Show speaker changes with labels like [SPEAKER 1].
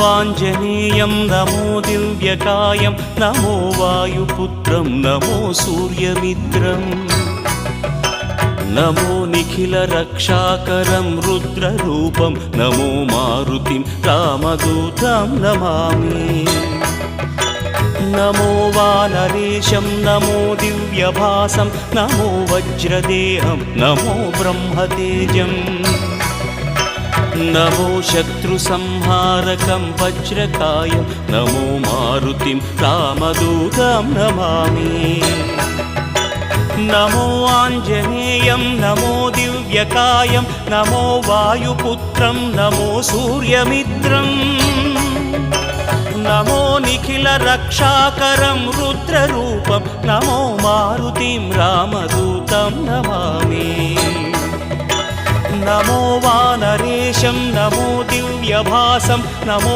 [SPEAKER 1] Anjaneyam నమో దివ్యకాయం నమో వాయుపుత్రం నమో సూర్యమిత్రం నమో Nikhila రక్షాకరం రుద్రరూపం నమో మారుతిం రామదూతం నమామి నమో వానరేశం నమో దివ్యభాసం నమో వజ్రదేహం నమో బ్రహ్మతేజం నమో శత్రుసంహారకం వజ్రకాయం నమో మారుతిం రామదూతం నమామి నమో Anjaneyam నమో దివ్యకాయం నమో వాయుపుత్రం నమో సూర్యమిత్రం నమో Nikhila రక్షాకరం రుద్రరూపం నమో మారుతిం రామదూతం నమామి నమో వానరేశం నమో దివ్యభాసం నమో